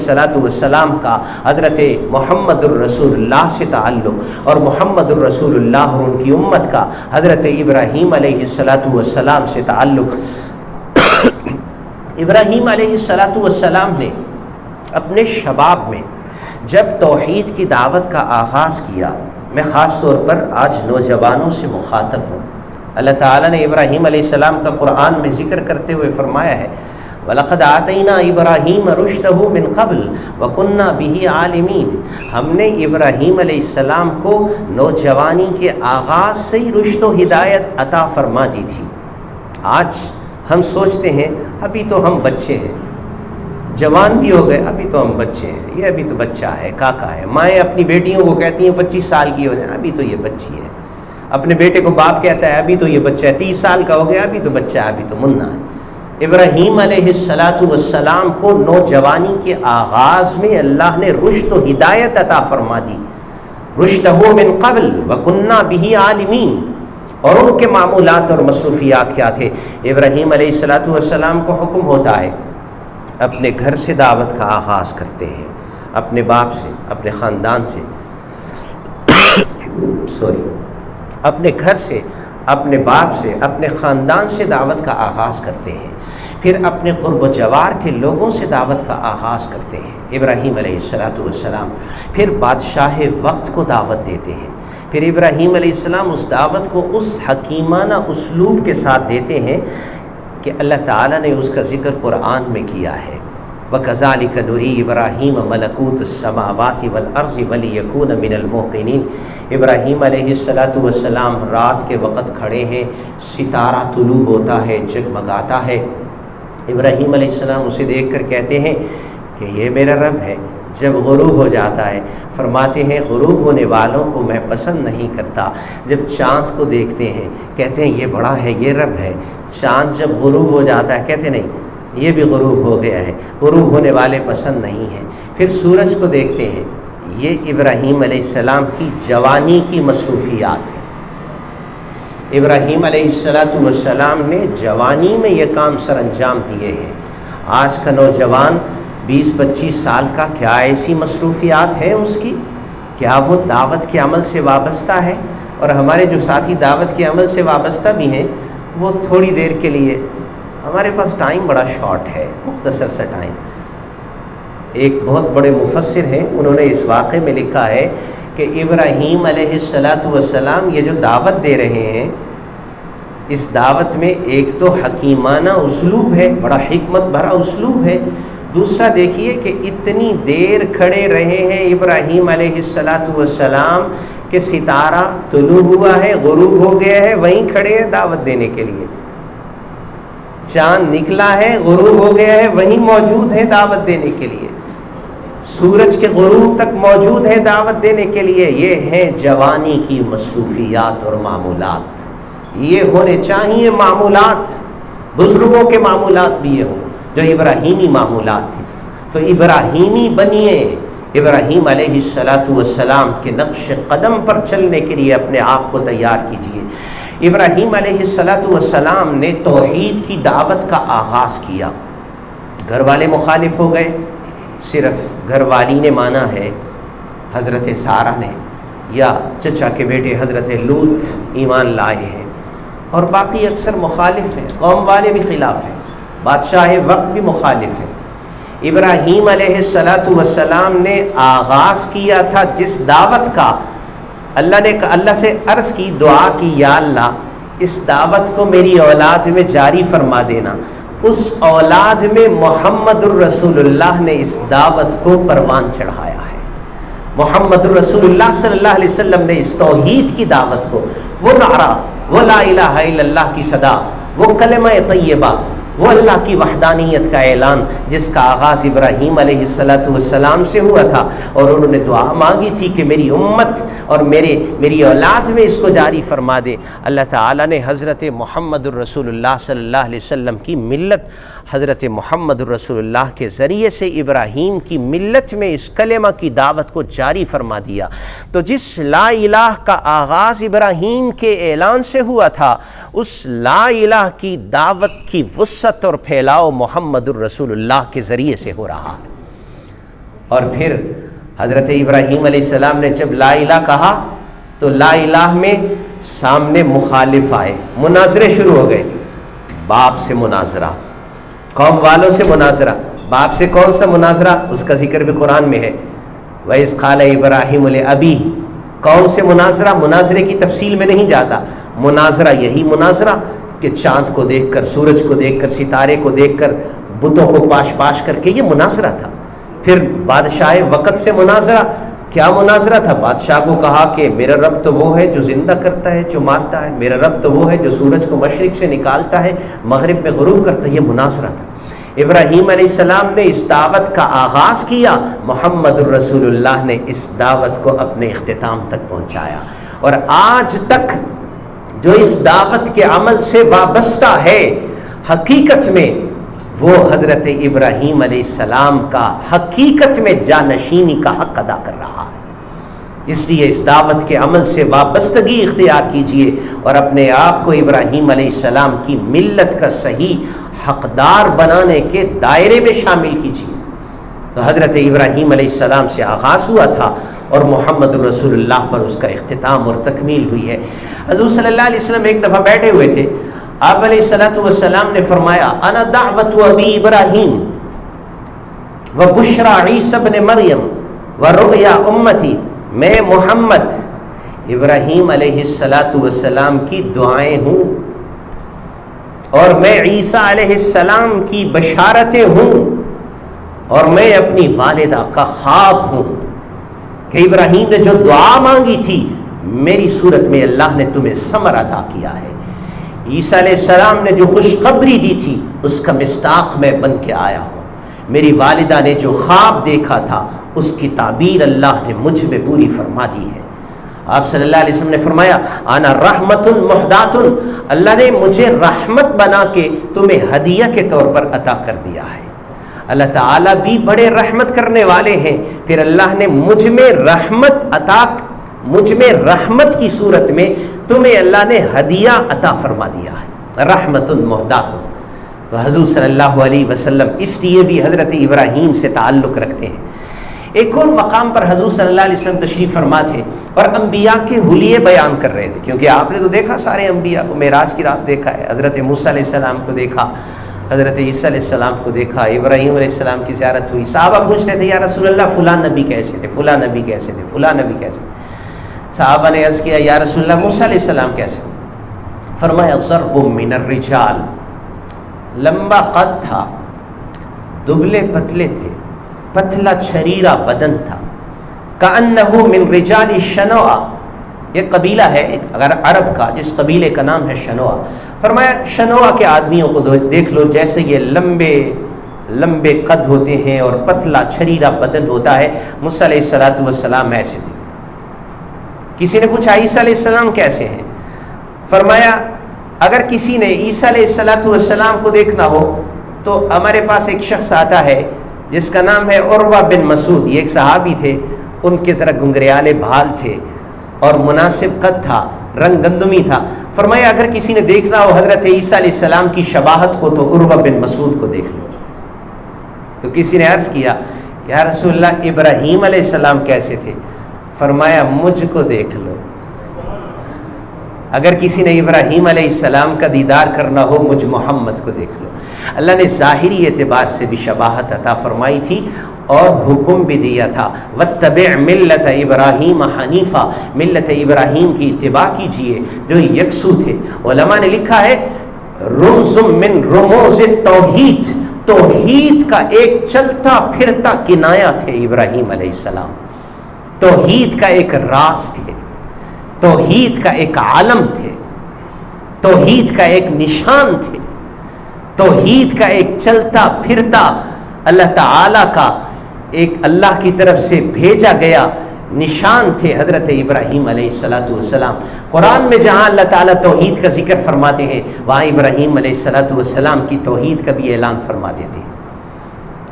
السلام کا حضرت محمد الرسول اللہ سے تعلق، اور محمد الرسول اللہ اور ان کی امت کا حضرت ابراہیم علیہ السلام سے تعلق۔ ابراہیم علیہ السلام نے اپنے شباب میں جب توحید کی دعوت کا آغاز کیا، میں خاص طور پر آج نوجوانوں سے مخاطب ہوں۔ اللہ تعالیٰ نے ابراہیم علیہ السلام کا قرآن میں ذکر کرتے ہوئے فرمایا ہے وَلَقَدْ آتَيْنَا إِبْرَاهِيمَ رُشْدَهُ مِنْ قَبْلُ وَكُنَّا بِهِ عَالِمِينَ، ہم نے ابراہیم علیہ السلام کو نوجوانی کے آغاز سے ہی رشد و ہدایت عطا فرما دی تھی۔ آج ہم سوچتے ہیں ابھی تو ہم بچے ہیں، جوان بھی ہو گئے، ابھی تو ہم بچے ہیں، یہ ابھی تو بچہ ہے، کاکا ہے۔ مائیں اپنی بیٹیوں کو کہتی ہیں 25 سال کی ہو جائیں، ابھی تو یہ بچی ہے۔ اپنے بیٹے کو باپ کہتا ہے ابھی تو یہ بچہ ہے، 30 سال کا ہو گیا، ابھی تو بچہ ہے، ابھی تو منا ہے۔ ابراہیم علیہ السلام کو نوجوانی کے آغاز میں اللہ نے رشد و ہدایت عطا فرما دی۔ رشدہ من قبل وکننا بہ عالمین، اور ان کے معمولات اور مصروفیات کیا تھے؟ ابراہیم علیہ السلام کو حکم ہوتا ہے اپنے گھر سے دعوت کا آغاز کرتے ہیں، اپنے باپ سے، اپنے خاندان سے اپنے گھر سے، اپنے باپ سے، اپنے خاندان سے دعوت کا آغاز کرتے ہیں، پھر اپنے قرب و جوار کے لوگوں سے دعوت کا آغاز کرتے ہیں ابراہیم علیہ السلام، پھر بادشاہ وقت کو دعوت دیتے ہیں، پھر ابراہیم علیہ السلام اس دعوت کو اس حکیمانہ اسلوب کے ساتھ دیتے ہیں کہ اللہ تعالیٰ نے اس کا ذکر قرآن میں کیا ہے۔ وَكَذَلِكَ نُرِي إِبْرَاهِيمَ مَلَكُوتَ السَّمَاوَاتِ وَالْأَرْضِ وَلِيَكُونَ مِنَ الْمُوقِنِينَ۔ ابراہیم علیہ السلام رات کے وقت کھڑے ہیں، ستارہ طلوع ہوتا ہے، جگمگاتا ہے، ابراہیم علیہ السلام اسے دیکھ کر کہتے ہیں کہ یہ میرا رب ہے۔ جب غروب ہو جاتا ہے فرماتے ہیں غروب ہونے والوں کو میں پسند نہیں کرتا۔ جب چاند کو دیکھتے ہیں کہتے ہیں یہ بڑا ہے، یہ رب ہے۔ چاند جب غروب ہو جاتا ہے کہتے نہیں یہ بھی غروب ہو گیا ہے، غروب ہونے والے پسند نہیں ہیں۔ پھر سورج کو دیکھتے ہیں، یہ ابراہیم علیہ السلام کی جوانی کی مصروفیات ہیں۔ ابراہیم علیہ السلام نے جوانی میں یہ کام سر انجام دیے ہیں۔ آج کا نوجوان 20-25 سال کا کیا ایسی مصروفیات ہیں اس کی؟ کیا وہ دعوت کے عمل سے وابستہ ہے؟ اور ہمارے جو ساتھی دعوت کے عمل سے وابستہ بھی ہیں وہ تھوڑی دیر کے لیے، ہمارے پاس ٹائم بڑا شارٹ ہے، مختصر سا ٹائم۔ ایک بہت بڑے مفسر ہیں، انہوں نے اس واقعے میں لکھا ہے کہ ابراہیم علیہ السلام یہ جو دعوت دے رہے ہیں، اس دعوت میں ایک تو حکیمانہ اسلوب ہے، بڑا حکمت بھرا اسلوب ہے۔ دوسرا دیکھیے کہ اتنی دیر کھڑے رہے ہیں ابراہیم علیہ السلام کہ ستارہ طلوع ہوا ہے، غروب ہو گیا ہے، وہیں کھڑے ہیں دعوت دینے کے لیے۔ چاند نکلا ہے، غروب ہو گیا ہے، وہیں موجود ہے دعوت دینے کے لیے۔ سورج کے غروب تک موجود ہے دعوت دینے کے لیے۔ یہ ہے جوانی کی مصروفیات اور معمولات، یہ ہونے چاہیے معمولات، بزرگوں کے معمولات بھی یہ ہوں جو ابراہیمی معمولات ہیں۔ تو ابراہیمی بنیے، ابراہیم علیہ السلام کے نقش قدم پر چلنے کے لیے اپنے آپ کو تیار کیجیے۔ ابراہیم علیہ السلام نے توحید کی دعوت کا آغاز کیا، گھر والے مخالف ہو گئے، صرف گھر والی نے مانا ہے، حضرت سارہ نے، یا چچا کے بیٹے حضرت لوط ایمان لائے ہیں، اور باقی اکثر مخالف ہیں، قوم والے بھی خلاف ہیں، بادشاہ وقت بھی مخالف ہے۔ ابراہیم علیہ السلام نے آغاز کیا تھا جس دعوت کا، اللہ سے عرض کی، دعا کی، یا اللہ اس دعوت کو میری اولاد میں جاری فرما دینا۔ اس اولاد میں محمد الرسول اللہ نے اس دعوت کو پروان چڑھایا ہے۔ محمد الرسول اللہ صلی اللہ علیہ وسلم نے اس توحید کی دعوت کو، وہ نعرہ، وہ لا الہ الا اللہ کی صدا، وہ کلمہ طیبہ، وہ اللہ کی وحدانیت کا اعلان جس کا آغاز ابراہیم علیہ السلام سے ہوا تھا، اور انہوں نے دعا مانگی تھی کہ میری امت اور میری اولاد میں اس کو جاری فرما دے۔ اللہ تعالیٰ نے حضرت محمد الرسول اللہ صلی اللہ علیہ وسلم کی ملت، حضرت محمد الرسول اللہ کے ذریعے سے ابراہیم کی ملت میں اس کلمہ کی دعوت کو جاری فرما دیا۔ تو جس لا الہ کا آغاز ابراہیم کے اعلان سے ہوا تھا، اس لا الہ کی دعوت کی وسعت اور پھیلاؤ محمد الرسول اللہ کے ذریعے سے ہو رہا ہے۔ اور پھر حضرت ابراہیم علیہ السلام نے جب لا الہ کہا تو لا الہ میں سامنے مخالف آئے، مناظرے شروع ہو گئے۔ باپ سے مناظرہ، قوم والوں سے مناظرہ۔ باپ سے کون سا مناظرہ؟ اس کا ذکر بھی قرآن میں ہے، وَإِذْ قَالَ إِبْرَاهِيمُ لِأَبِيهِ، کون سے مناظرہ؟ مناظرے کی تفصیل میں نہیں جاتا، مناظرہ یہی مناظرہ کہ چاند کو دیکھ کر، سورج کو دیکھ کر، ستارے کو دیکھ کر، بتوں کو پاش پاش کر کے، یہ مناظرہ تھا۔ پھر بادشاہ وقت سے مناظرہ، کیا مناظرہ تھا؟ بادشاہ کو کہا کہ میرا رب تو وہ ہے جو زندہ کرتا ہے، جو مارتا ہے، میرا رب تو وہ ہے جو سورج کو مشرق سے نکالتا ہے، مغرب میں غروب کرتا ہے، یہ مناظرہ تھا۔ ابراہیم علیہ السلام نے اس دعوت کا آغاز کیا، محمد الرسول اللہ نے اس دعوت کو اپنے اختتام تک پہنچایا، اور آج تک جو اس دعوت کے عمل سے وابستہ ہے، حقیقت میں وہ حضرت ابراہیم علیہ السلام کا حقیقت میں جانشینی کا حق ادا کر رہا ہے۔ اس لیے اس دعوت کے عمل سے وابستگی اختیار کیجئے اور اپنے آپ کو ابراہیم علیہ السلام کی ملت کا صحیح حقدار بنانے کے دائرے میں شامل کیجیے۔ تو حضرت ابراہیم علیہ السلام سے آغاز ہوا تھا اور محمد رسول اللہ پر اس کا اختتام اور تکمیل ہوئی ہے۔ حضور صلی اللہ علیہ وسلم ایک دفعہ بیٹھے ہوئے تھے، آپ علیہ السلام نے فرمایا انا دعوت ابی ابراہیم وبشرى عیسی بن مریم ورؤیا امتی، میں محمد ابراہیم علیہ السلام کی دعائیں ہوں اور میں عیسیٰ علیہ السلام کی بشارتیں ہوں، اور میں اپنی والدہ کا خواب ہوں کہ ابراہیم نے جو دعا مانگی تھی میری صورت میں اللہ نے تمہیں ثمر عطا کیا ہے، عیسیٰ علیہ السلام نے جو خوشخبری دی تھی اس کا مصداق میں بن کے آیا ہوں، میری والدہ نے جو خواب دیکھا تھا اس کی تعبیر اللہ نے مجھ میں پوری فرما دی ہے۔ آپ صلی اللہ علیہ وسلم نے فرمایا انا رحمت مہدات، اللہ نے مجھے رحمت بنا کے تمہیں ہدیہ کے طور پر عطا کر دیا ہے۔ اللہ تعالیٰ بھی بڑے رحمت کرنے والے ہیں، پھر اللہ نے مجھ میں رحمت کی صورت میں تمہیں اللہ نے ہدیہ عطا فرما دیا ہے، رحمت مہدات۔ تو حضور صلی اللہ علیہ وسلم اس لیے بھی حضرت ابراہیم سے تعلق رکھتے ہیں۔ ایک اور مقام پر حضور صلی اللہ علیہ وسلم تشریف فرما تھے اور انبیاء کے حلیے بیان کر رہے تھے، کیونکہ آپ نے تو دیکھا سارے انبیاء کو، معراج کی رات دیکھا ہے، حضرت موسیٰ علیہ السلام کو دیکھا، حضرت عیسیٰ علیہ السلام کو دیکھا، ابراہیم علیہ السلام کی زیارت ہوئی۔ صحابہ پوچھتے تھے یا رسول اللہ فلاں نبی کیسے تھے، فلاں نبی کیسے تھے، فلاں نبی کیسے تھے؟ صحابہ نے عرض کیا یا رسول اللہ موسیٰ علیہ السلام کیسے؟ فرمایا ضرب من الرجال، لمبا قد تھا، دبلے پتلے تھے، پتلا چھریرا بدن تھا، کأنہ من رجال شنوء، یہ قبیلہ ہے اگر عرب کا جس قبیلے کا نام ہے شنوء۔ فرمایا شنوء کے آدمیوں کو دیکھ لو، جیسے یہ لمبے لمبے قد ہوتے ہیں اور پتلا چھریرا بدن ہوتا ہے، موسیٰ علیہ السلام ایسے تھے۔ کسی نے پوچھا عیسیٰ علیہ السلام کیسے ہیں؟ فرمایا اگر کسی نے عیسیٰ علیہ السلام کو دیکھنا ہو تو ہمارے پاس ایک شخص آتا ہے جس کا نام ہے عروہ بن مسعود، یہ ایک صحابی تھے، ان کے ذرا گنگریالے بھال تھے اور مناسب قد تھا، رنگ گندمی تھا۔ فرمایا اگر کسی نے دیکھنا ہو حضرت عیسیٰ علیہ السلام کی شباہت کو تو عروہ بن مسعود کو دیکھ لو۔ تو کسی نے عرض کیا یا رسول اللہ ابراہیم علیہ السلام کیسے تھے؟ فرمایا مجھ کو دیکھ لو۔ اگر کسی نے ابراہیم علیہ السلام کا دیدار کرنا ہو مجھ محمد کو دیکھ لو۔ اللہ نے ظاہری اعتبار سے بھی شباہت عطا فرمائی تھی اور حکم بھی دیا تھا واتبع ملت ابراہیم حنیفا، ملت ابراہیم کی اتباع کیجئے جو یکسو تھے۔ علماء نے لکھا ہے رمز من رموز توحید، توحید کا ایک چلتا پھرتا کنایا تھے ابراہیم علیہ السلام، توحید کا ایک راز تھے، توحید کا ایک عالم تھے، توحید کا ایک نشان تھے، توحید کا ایک چلتا پھرتا اللہ تعالیٰ کا ایک اللہ کی طرف سے بھیجا گیا نشان تھے حضرت ابراہیم علیہ السلام۔ قرآن میں جہاں اللہ تعالیٰ توحید کا ذکر فرماتے ہیں وہاں ابراہیم علیہ السلام کی توحید کا بھی اعلان فرماتے تھے۔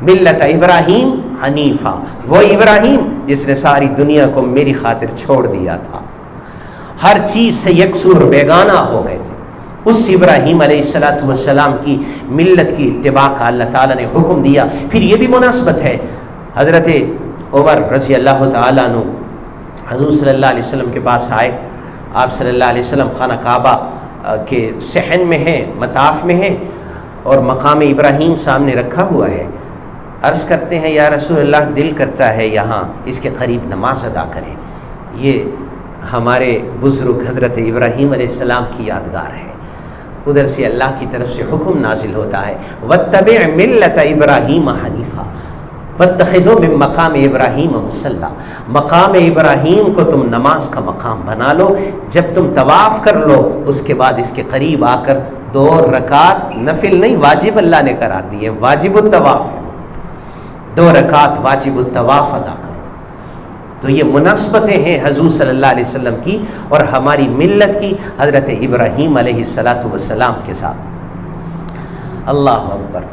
ملت ابراہیم حنیفہ، وہ ابراہیم جس نے ساری دنیا کو میری خاطر چھوڑ دیا تھا، ہر چیز سے یکسو اور بیگانہ ہو گئے تھے۔ اس ابراہیم علیہ السلام کی ملت کی اتباع کا اللہ تعالیٰ نے حکم دیا۔ پھر یہ بھی مناسبت ہے، حضرت عمر رضی اللہ تعالیٰ عنہ حضور صلی اللہ علیہ وسلم کے پاس آئے، آپ صلی اللہ علیہ وسلم خانہ کعبہ کے صحن میں ہیں، مطاف میں ہیں اور مقام ابراہیم سامنے رکھا ہوا ہے۔ عرض کرتے ہیں یا رسول اللہ دل کرتا ہے یہاں اس کے قریب نماز ادا کریں. یہ ہمارے بزرگ حضرت ابراہیم علیہ السلام کی یادگار ہے. ادھر سے اللہ کی طرف سے حکم نازل ہوتا ہے واتبع ملت ابراہیم حنیفا واتخذوا من مقام ابراہیم مصلی. مقام ابراہیم کو تم نماز کا مقام بنا لو. جب تم طواف کر لو اس کے بعد اس کے قریب آ کر 2 رکعت نفل نہیں واجب اللہ نے قرار دی ہے، واجب الطواف ہے، 2 رکعت واجب الطواف ادا کرو. تو یہ مناسبتیں ہیں حضور صلی اللہ علیہ وسلم کی اور ہماری ملت کی حضرت ابراہیم علیہ السلام کے ساتھ. اللہ اکبر.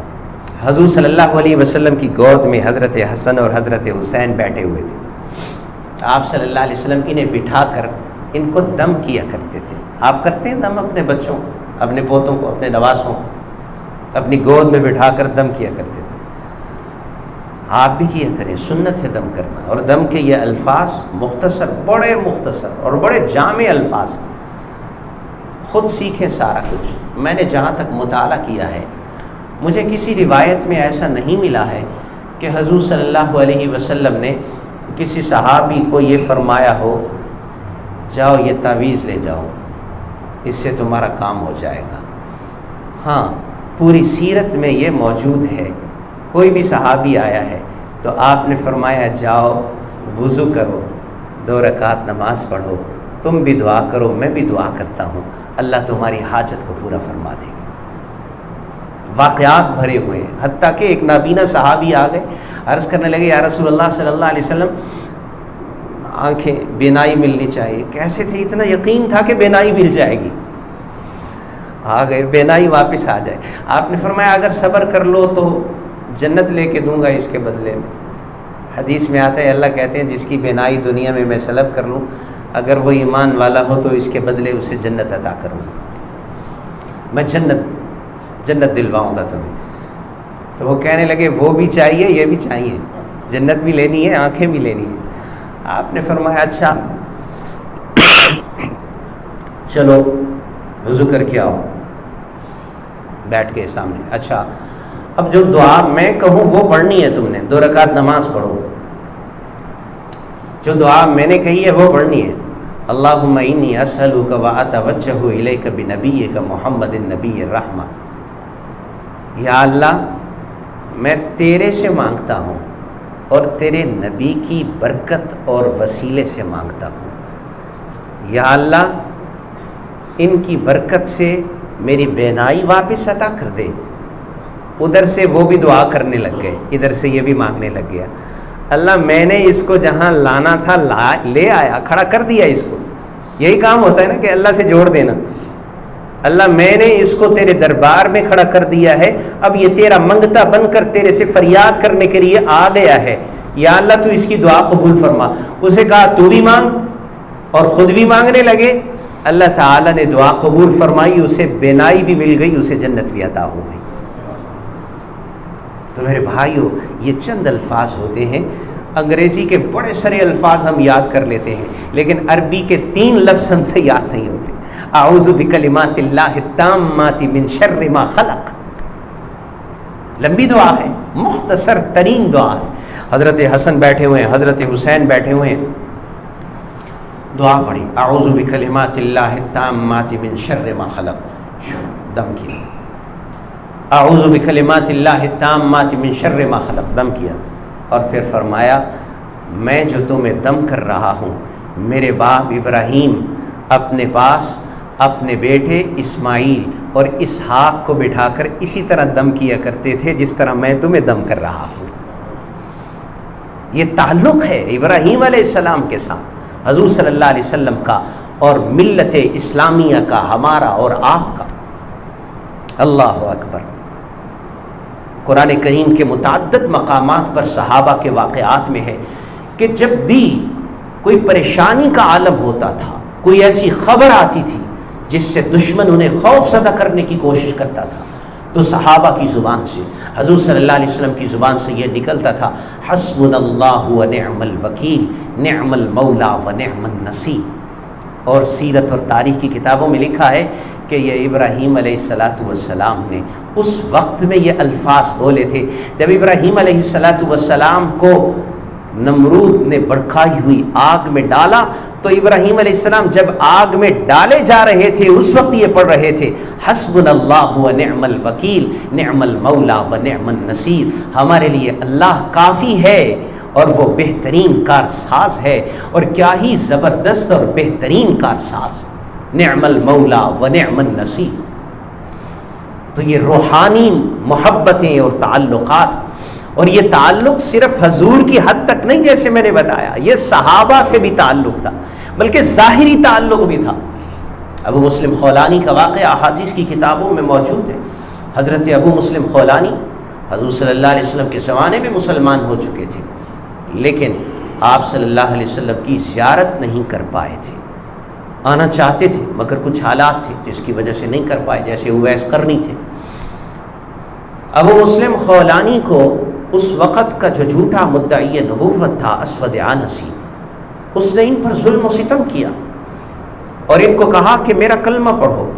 حضور صلی اللہ علیہ وسلم کی گود میں حضرت حسن اور حضرت حسین بیٹھے ہوئے تھے. آپ صلی اللہ علیہ وسلم انہیں بٹھا کر ان کو دم کیا کرتے تھے. آپ کرتے ہیں دم اپنے بچوں، اپنے پوتوں کو، اپنے نواسوں کو اپنی گود میں بٹھا کر دم کیا کرتے تھے. آپ بھی کیا کریں، سنت ہے دم کرنا. اور دم کے یہ الفاظ مختصر، بڑے مختصر اور بڑے جامع الفاظ. خود سیکھیں سارا کچھ. میں نے جہاں تک مطالعہ کیا ہے مجھے کسی روایت میں ایسا نہیں ملا ہے کہ حضور صلی اللہ علیہ وسلم نے کسی صحابی کو یہ فرمایا ہو جاؤ یہ تعویذ لے جاؤ اس سے تمہارا کام ہو جائے گا. ہاں پوری سیرت میں یہ موجود ہے. کوئی بھی صحابی آیا ہے تو آپ نے فرمایا جاؤ وضو کرو، 2 رکعت نماز پڑھو، تم بھی دعا کرو میں بھی دعا کرتا ہوں، اللہ تمہاری حاجت کو پورا فرما دے گا. واقعات بھرے ہوئے ہیں. حتیٰ کہ ایک نابینا صحابی آ گئے، عرض کرنے لگے یا رسول اللہ صلی اللہ علیہ وسلم آنکھیں بینائی ملنی چاہیے. کیسے تھے؟ اتنا یقین تھا کہ بینائی مل جائے گی. آ گئے بینائی واپس آ جائے. آپ نے فرمایا اگر صبر کر لو تو جنت لے کے دوں گا اس کے بدلے میں. حدیث میں آتا ہے اللہ کہتے ہیں جس کی بینائی دنیا میں میں سلب کر لوں اگر وہ ایمان والا ہو تو اس کے بدلے اسے جنت عطا کروں گا، میں جنت دلواؤں گا تمہیں. تو وہ کہنے لگے وہ بھی چاہیے یہ بھی چاہیے، جنت بھی لینی ہے آنکھیں بھی لینی ہے. آپ نے فرمایا اچھا چلو وضو کر کے آؤ. بیٹھ کے سامنے. اچھا اب جو دعا میں کہوں وہ پڑھنی ہے، تم نے 2 رکعت نماز پڑھو. جو دعا میں نے کہی ہے وہ پڑھنی ہے. اللہم انی اسألک واتوجہ الیک بنبیک محمد النبی الرحمہ. یا اللہ میں تیرے سے مانگتا ہوں اور تیرے نبی کی برکت اور وسیلے سے مانگتا ہوں. یا اللہ ان کی برکت سے میری بینائی واپس عطا کر دے. ادھر سے وہ بھی دعا کرنے لگ گئے، ادھر سے یہ بھی مانگنے لگ گیا. اللہ میں نے اس کو جہاں لانا تھا لے آیا، کھڑا کر دیا اس کو. یہی کام ہوتا ہے نا کہ اللہ سے جوڑ دینا. اللہ میں نے اس کو تیرے دربار میں کھڑا کر دیا ہے، اب یہ تیرا منگتا بن کر تیرے سے فریاد کرنے کے لیے آ گیا ہے. یا اللہ تو اس کی دعا قبول فرما. اسے کہا تو بھی مانگ اور خود بھی مانگنے لگے. اللہ تعالیٰ نے دعا قبول فرمائی، اسے بینائی بھی مل گئی، اسے جنت بھی عطا ہو گئی. تو میرے بھائیو یہ چند الفاظ ہوتے ہیں. انگریزی کے بڑے سارے الفاظ ہم یاد کر لیتے ہیں لیکن عربی کے 3 لفظ ہم سے یاد نہیں ہوتے. اعوذ بکلمات اللہ التامات من شر ما خلق. لمبی دعا ہے، مختصر ترین دعا ہے. حضرت حسن بیٹھے ہوئے ہیں، حضرت حسین بیٹھے ہوئے ہیں، دعا پڑھی اعوذ بکلمات اللہ التامات من شر ما خلق. دم کیا اعوذ بکلمات اللہ التامات من شر ما خلق، دم کیا. اور پھر فرمایا میں جو تمہیں دم کر رہا ہوں میرے باپ ابراہیم اپنے پاس اپنے بیٹے اسماعیل اور اسحاق کو بٹھا کر اسی طرح دم کیا کرتے تھے جس طرح میں تمہیں دم کر رہا ہوں. یہ تعلق ہے ابراہیم علیہ السلام کے ساتھ حضور صلی اللہ علیہ وسلم کا اور ملت اسلامیہ کا، ہمارا اور آپ کا. اللہ اکبر. قرآن کریم کے متعدد مقامات پر صحابہ کے واقعات میں ہے کہ جب بھی کوئی پریشانی کا عالم ہوتا تھا، کوئی ایسی خبر آتی تھی جس سے دشمن انہیں خوف زدہ کرنے کی کوشش کرتا تھا تو صحابہ کی زبان سے، حضور صلی اللہ علیہ وسلم کی زبان سے یہ نکلتا تھا حسبنا اللہ و نعم الوکیل نعم المولا و نعم النصیر. اور سیرت اور تاریخ کی کتابوں میں لکھا ہے کہ یہ ابراہیم علیہ السلام نے اس وقت میں یہ الفاظ بولے تھے جب ابراہیم علیہ السلام کو نمرود نے بڑکائی ہوئی آگ میں ڈالا، تو ابراہیم علیہ السلام جب آگ میں ڈالے جا رہے تھے اس وقت یہ پڑھ رہے تھے حسبنا اللہ و نعم الوکیل نعم المولا و نعم النصیر، ہمارے لیے اللہ کافی ہے اور وہ بہترین کارساز ہے، اور کیا ہی زبردست اور بہترین کارساز، نعم المولا و نعم النصیر۔ تو یہ روحانی محبتیں اور تعلقات، اور یہ تعلق صرف حضور کی حد تک نہیں جیسے میں نے بتایا، یہ صحابہ سے بھی تعلق تھا، بلکہ ظاہری تعلق بھی تھا۔ ابو مسلم خولانی کا واقعہ احادیث کی کتابوں میں موجود ہے۔ حضرت ابو مسلم خولانی حضور صلی اللہ علیہ وسلم کے زمانے میں مسلمان ہو چکے تھے، لیکن آپ صلی اللہ علیہ وسلم کی زیارت نہیں کر پائے تھے، آنا چاہتے تھے مگر کچھ حالات تھے جس کی وجہ سے نہیں کر پائے، جیسے اویس قرنی تھے۔ ابو مسلم خولانی کو اس وقت کا جو جھوٹا مدعی نبوت تھا اسود عنسی، اس نے ان پر ظلم و ستم کیا اور ان کو کہا کہ میرا کلمہ پڑھو۔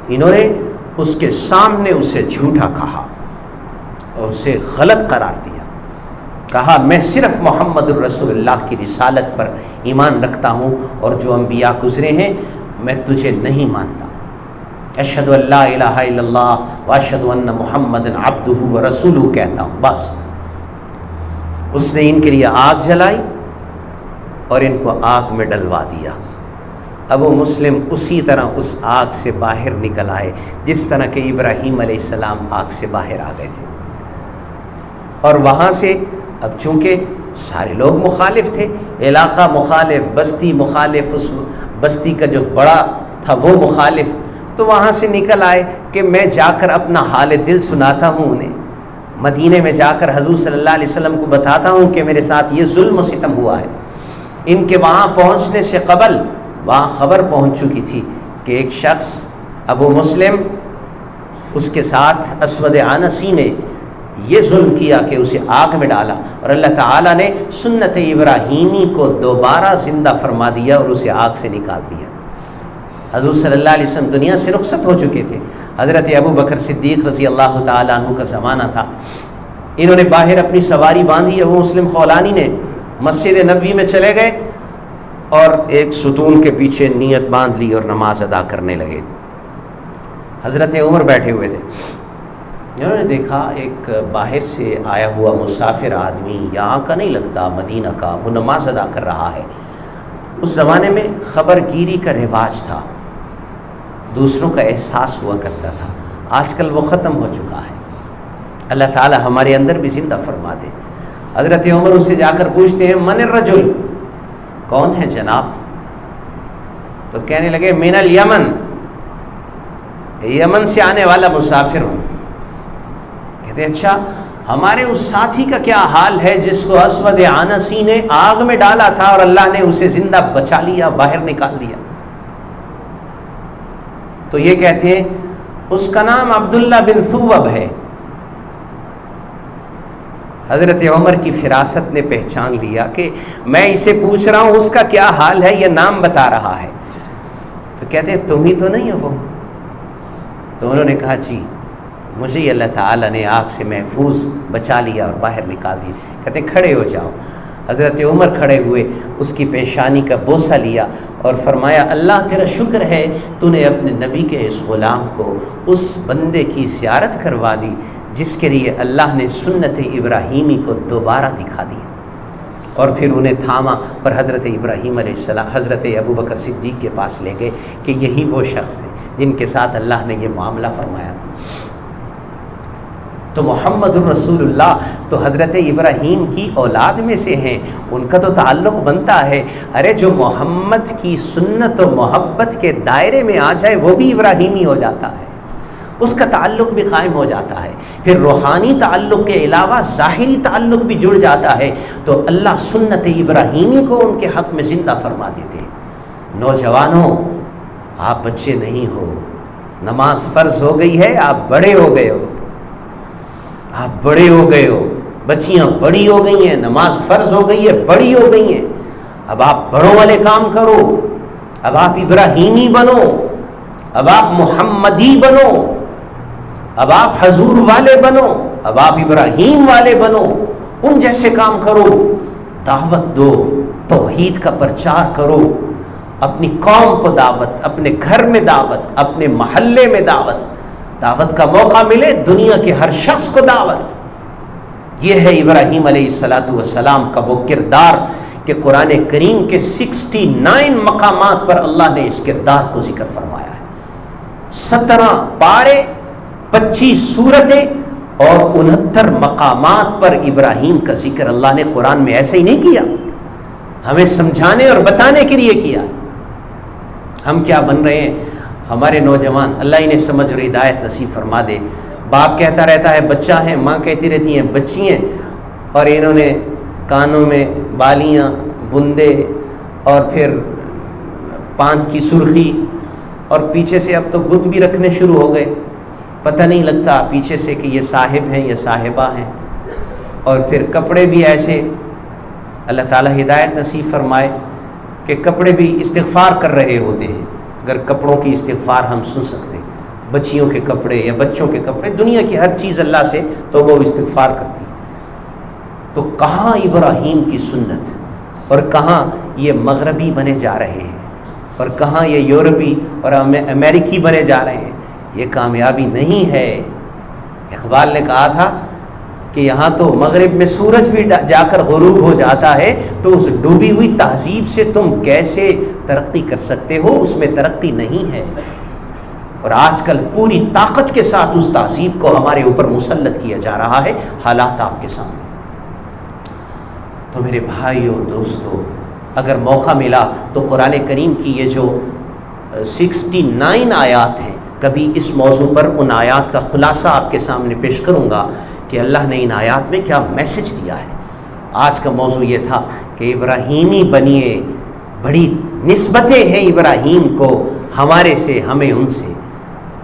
انہوں نے اس کے سامنے اسے جھوٹا کہا اور اسے غلط قرار دیا، کہا میں صرف محمد الرسول اللہ کی رسالت پر ایمان رکھتا ہوں اور جو انبیاء گزرے ہیں میں تجھے نہیں مانتا، اشہد ان لا الہ الا اللہ واشہد ان محمد عبدہ ورسولہ کہتا ہوں، بس۔ اس نے ان کے لیے آگ جلائی اور ان کو آگ میں ڈلوا دیا۔ ابو مسلم اسی طرح اس آگ سے باہر نکل آئے جس طرح کہ ابراہیم علیہ السلام آگ سے باہر آ گئے تھے، اور وہاں سے اب چونکہ سارے لوگ مخالف تھے، علاقہ مخالف، بستی مخالف، اس بستی کا جو بڑا تھا وہ مخالف، تو وہاں سے نکل آئے کہ میں جا کر اپنا حال دل سناتا ہوں انہیں، مدینے میں جا کر حضور صلی اللہ علیہ وسلم کو بتاتا ہوں کہ میرے ساتھ یہ ظلم و ستم ہوا ہے۔ ان کے وہاں پہنچنے سے قبل وہاں خبر پہنچ چکی تھی کہ ایک شخص ابو مسلم، اس کے ساتھ اسود عنسی نے یہ ظلم کیا کہ اسے آگ میں ڈالا، اور اللہ تعالیٰ نے سنت ابراہیمی کو دوبارہ زندہ فرما دیا اور اسے آگ سے نکال دیا۔ حضور صلی اللہ علیہ وسلم دنیا سے رخصت ہو چکے تھے، حضرت ابو بکر صدیق رضی اللہ تعالیٰ عنہ کا زمانہ تھا۔ انہوں نے باہر اپنی سواری باندھی، ابو مسلم خولانی نے مسجد نبوی میں چلے گئے اور ایک ستون کے پیچھے نیت باندھ لی اور نماز ادا کرنے لگے۔ حضرت عمر بیٹھے ہوئے تھے، انہوں نے دیکھا ایک باہر سے آیا ہوا مسافر آدمی، یہاں کا نہیں لگتا مدینہ کا، وہ نماز ادا کر رہا ہے۔ اس زمانے میں خبر گیری کا رواج تھا، دوسروں کا احساس ہوا کرتا تھا، آج کل وہ ختم ہو چکا ہے۔ اللہ تعالی ہمارے اندر بھی زندہ فرما دے۔ حضرت عمر اسے جا کر پوچھتے ہیں من الرجل، کون ہے جناب؟ تو کہنے لگے من الیمن، یمن سے آنے والا مسافر ہوں۔ کہتے ہیں اچھا ہمارے اس ساتھی کا کیا حال ہے جس کو اسود عنسی نے آگ میں ڈالا تھا اور اللہ نے اسے زندہ بچا لیا، باہر نکال دیا؟ تو یہ کہتے ہیں اس کا نام عبداللہ بن ثوب ہے۔ حضرت عمر کی فراست نے پہچان لیا کہ میں اسے پوچھ رہا ہوں اس کا کیا حال ہے، یہ نام بتا رہا ہے۔ تو کہتے ہیں تم ہی تو نہیں ہو وہ؟ تو انہوں نے کہا جی مجھے اللہ تعالیٰ نے آگ سے محفوظ بچا لیا اور باہر نکال دیا۔ کہتے ہیں کھڑے ہو جاؤ۔ حضرت عمر کھڑے ہوئے، اس کی پیشانی کا بوسہ لیا اور فرمایا اللہ تیرا شکر ہے تو نے اپنے نبی کے اس غلام کو اس بندے کی زیارت کروا دی جس کے لیے اللہ نے سنت ابراہیمی کو دوبارہ دکھا دیا۔ اور پھر انہیں تھاما اور حضرت ابراہیم علیہ السلام حضرت ابو بکر صدیق کے پاس لے گئے کہ یہی وہ شخص ہیں جن کے ساتھ اللہ نے یہ معاملہ فرمایا۔ تو محمد الرسول اللہ تو حضرت ابراہیم کی اولاد میں سے ہیں، ان کا تو تعلق بنتا ہے۔ ارے جو محمد کی سنت و محبت کے دائرے میں آ جائے وہ بھی ابراہیمی ہو جاتا ہے، اس کا تعلق بھی قائم ہو جاتا ہے۔ پھر روحانی تعلق کے علاوہ ظاہری تعلق بھی جڑ جاتا ہے، تو اللہ سنت ابراہیمی کو ان کے حق میں زندہ فرما دیتے ہیں۔ نوجوانوں آپ بچے نہیں ہو، نماز فرض ہو گئی ہے، آپ بڑے ہو گئے ہو، آپ بڑے ہو گئے ہو، بچیاں بڑی ہو گئی ہیں، نماز فرض ہو گئی ہے، بڑی ہو گئی ہیں، اب آپ بڑوں والے کام کرو، اب آپ ابراہیمی بنو، اب آپ محمدی بنو، اب آپ حضور والے بنو، اب آپ ابراہیم والے بنو، ان جیسے کام کرو، دعوت دو، توحید کا پرچار کرو، اپنی قوم کو دعوت، اپنے گھر میں دعوت، اپنے محلے میں دعوت کا موقع ملے دنیا کے ہر شخص کو دعوت۔ یہ ہے ابراہیم علیہ السلام کا وہ کردار کہ قرآن کریم کے 69 مقامات پر اللہ نے اس کردار کو ذکر فرمایا ہے۔ 17 پارے، 25 سورتیں اور 69 مقامات پر ابراہیم کا ذکر اللہ نے قرآن میں ایسے ہی نہیں کیا، ہمیں سمجھانے اور بتانے کے لیے کیا۔ ہم کیا بن رہے ہیں؟ ہمارے نوجوان، اللہ انہیں سمجھ اور ہدایت نصیب فرما دے، باپ کہتا رہتا ہے بچہ ہے، ماں کہتی رہتی ہیں بچی ہیں، اور انہوں نے کانوں میں بالیاں، بندے، اور پھر پان کی سرخی، اور پیچھے سے اب تو بت بھی رکھنے شروع ہو گئے، پتہ نہیں لگتا پیچھے سے کہ یہ صاحب ہیں یا صاحبہ ہیں، اور پھر کپڑے بھی ایسے۔ اللہ تعالیٰ ہدایت نصیب فرمائے کہ کپڑے بھی استغفار کر رہے ہوتے ہیں۔ اگر کپڑوں کی استغفار ہم سن سکتے، بچیوں کے کپڑے یا بچوں کے کپڑے، دنیا کی ہر چیز اللہ سے تو وہ استغفار کرتی، تو کہاں ابراہیم کی سنت، اور کہاں یہ مغربی بنے جا رہے ہیں، اور کہاں یہ یورپی اور امریکی بنے جا رہے ہیں۔ یہ کامیابی نہیں ہے۔ اقبال نے کہا تھا کہ یہاں تو مغرب میں سورج بھی جا کر غروب ہو جاتا ہے، تو اس ڈوبی ہوئی تہذیب سے تم کیسے ترقی کر سکتے ہو؟ اس میں ترقی نہیں ہے۔ اور آج کل پوری طاقت کے ساتھ اس تہذیب کو ہمارے اوپر مسلط کیا جا رہا ہے، حالات آپ کے سامنے۔ تو میرے بھائیو دوستو، اگر موقع ملا تو قرآن کریم کی یہ جو 69 آیات ہیں، کبھی اس موضوع پر ان آیات کا خلاصہ آپ کے سامنے پیش کروں گا کہ اللہ نے ان آیات میں کیا میسج دیا ہے۔ آج کا موضوع یہ تھا کہ ابراہیمی بنیے، بڑی نسبتیں ہیں ابراہیم کو ہمارے سے، ہمیں ان سے،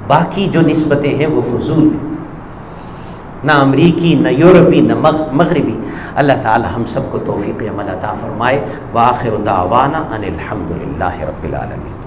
باقی جو نسبتیں ہیں وہ فضول ہیں، نہ امریکی، نہ یورپی، نہ مغربی۔ اللہ تعالی ہم سب کو توفیق عمل عطا فرمائے۔ وآخر دعوانا ان الحمد للہ رب العالمین۔